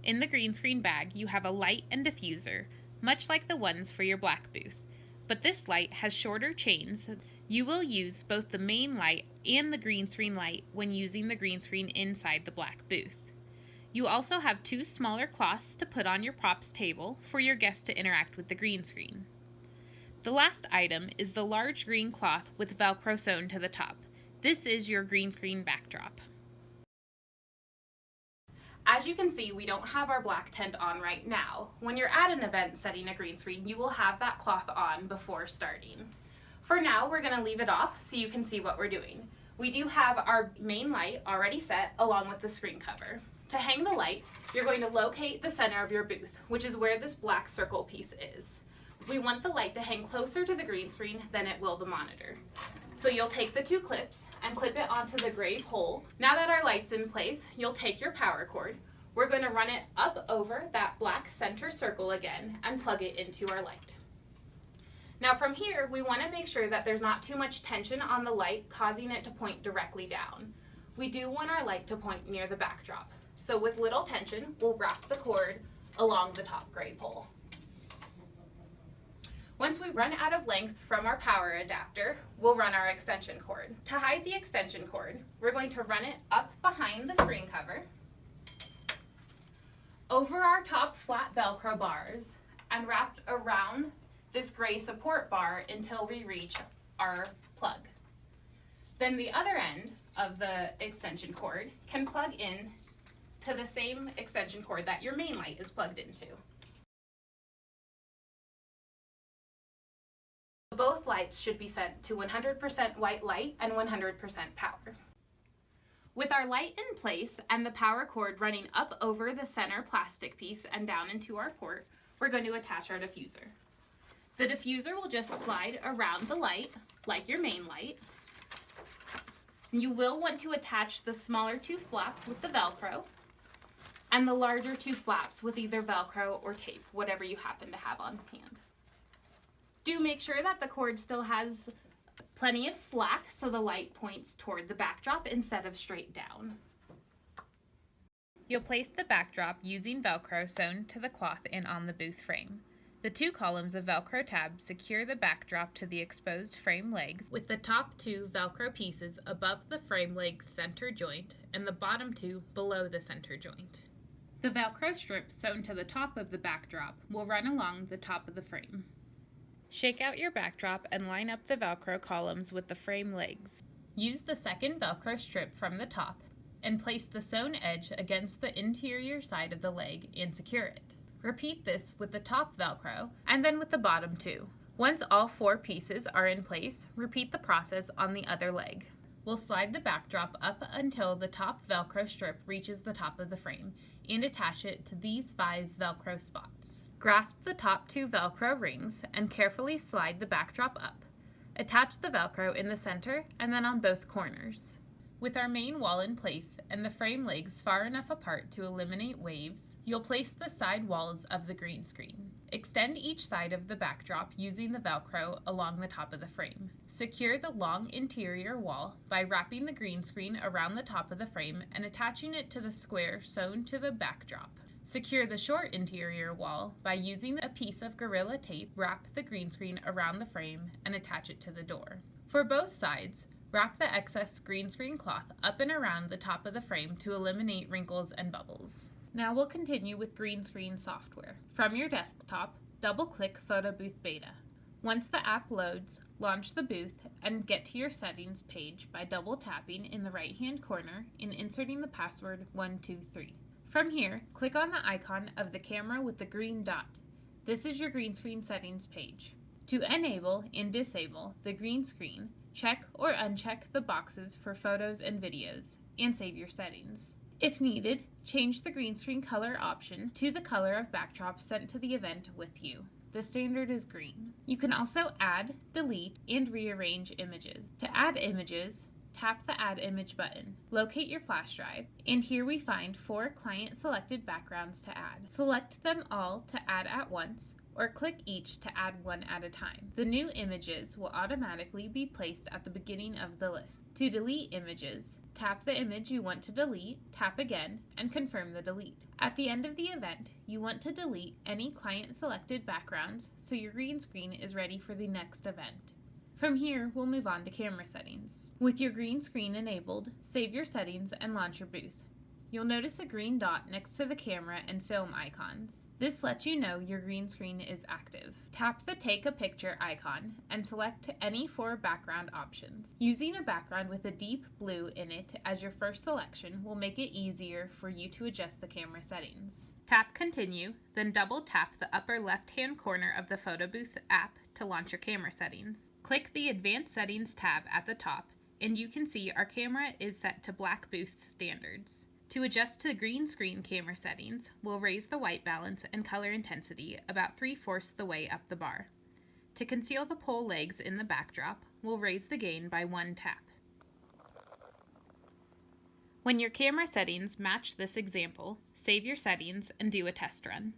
In the green screen bag, you have a light and diffuser, much like the ones for your black booth. But this light has shorter chains. You will use both the main light and the green screen light when using the green screen inside the black booth. You also have 2 smaller cloths to put on your props table for your guests to interact with the green screen. The last item is the large green cloth with Velcro sewn to the top. This is your green screen backdrop. As you can see, we don't have our black tent on right now. When you're at an event setting a green screen, you will have that cloth on before starting. For now, we're going to leave it off so you can see what we're doing. We do have our main light already set along with the screen cover. To hang the light, you're going to locate the center of your booth, which is where this black circle piece is. We want the light to hang closer to the green screen than it will the monitor. So you'll take the 2 clips and clip it onto the gray pole. Now that our light's in place, you'll take your power cord. We're going to run it up over that black center circle again and plug it into our light. Now from here, we want to make sure that there's not too much tension on the light causing it to point directly down. We do want our light to point near the backdrop. So with little tension, we'll wrap the cord along the top gray pole. Once we run out of length from our power adapter, we'll run our extension cord. To hide the extension cord, we're going to run it up behind the screen cover, over our top flat Velcro bars, and wrapped around this gray support bar until we reach our plug. Then the other end of the extension cord can plug in to the same extension cord that your main light is plugged into. Both lights should be set to 100% white light and 100% power. With our light in place and the power cord running up over the center plastic piece and down into our port, we're going to attach our diffuser. The diffuser will just slide around the light like your main light. You will want to attach the smaller 2 flaps with the Velcro and the larger 2 flaps with either Velcro or tape, whatever you happen to have on hand. Do make sure that the cord still has plenty of slack so the light points toward the backdrop instead of straight down. You'll place the backdrop using Velcro sewn to the cloth and on the booth frame. The 2 columns of Velcro tabs secure the backdrop to the exposed frame legs, with the top 2 Velcro pieces above the frame leg's center joint and the bottom 2 below the center joint. The Velcro strip sewn to the top of the backdrop will run along the top of the frame. Shake out your backdrop and line up the Velcro columns with the frame legs. Use the second Velcro strip from the top and place the sewn edge against the interior side of the leg and secure it. Repeat this with the top Velcro and then with the bottom 2. Once all 4 pieces are in place, repeat the process on the other leg. We'll slide the backdrop up until the top Velcro strip reaches the top of the frame and attach it to these 5 Velcro spots. Grasp the top 2 Velcro rings and carefully slide the backdrop up. Attach the Velcro in the center and then on both corners. With our main wall in place and the frame legs far enough apart to eliminate waves, you'll place the side walls of the green screen. Extend each side of the backdrop using the Velcro along the top of the frame. Secure the long interior wall by wrapping the green screen around the top of the frame and attaching it to the square sewn to the backdrop. Secure the short interior wall by using a piece of Gorilla Tape, wrap the green screen around the frame, and attach it to the door. For both sides, wrap the excess green screen cloth up and around the top of the frame to eliminate wrinkles and bubbles. Now we'll continue with green screen software. From your desktop, double-click Photo Booth Beta. Once the app loads, launch the booth and get to your settings page by double-tapping in the right-hand corner and inserting the password 123. From here, click on the icon of the camera with the green dot. This is your green screen settings page. To enable and disable the green screen, check or uncheck the boxes for photos and videos, and save your settings. If needed, change the green screen color option to the color of backdrop sent to the event with you. The standard is green. You can also add, delete, and rearrange images. To add images, tap the Add Image button. Locate your flash drive, and here we find 4 client-selected backgrounds to add. Select them all to add at once, or click each to add one at a time. The new images will automatically be placed at the beginning of the list. To delete images, tap the image you want to delete, tap again, and confirm the delete. At the end of the event, you want to delete any client-selected backgrounds so your green screen is ready for the next event. From here, we'll move on to camera settings. With your green screen enabled, save your settings and launch your booth. You'll notice a green dot next to the camera and film icons. This lets you know your green screen is active. Tap the Take a Picture icon and select any 4 background options. Using a background with a deep blue in it as your first selection will make it easier for you to adjust the camera settings. Tap Continue, then double tap the upper left-hand corner of the Photo Booth app to launch your camera settings. Click the Advanced Settings tab at the top, and you can see our camera is set to Black Booth standards. To adjust to green screen camera settings, we'll raise the white balance and color intensity about 3/4 the way up the bar. To conceal the pole legs in the backdrop, we'll raise the gain by 1 tap. When your camera settings match this example, save your settings and do a test run.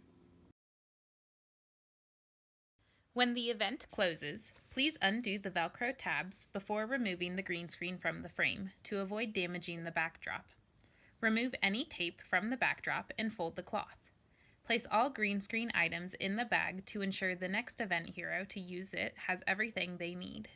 When the event closes, please undo the Velcro tabs before removing the green screen from the frame to avoid damaging the backdrop. Remove any tape from the backdrop and fold the cloth. Place all green screen items in the bag to ensure the next event hero to use it has everything they need.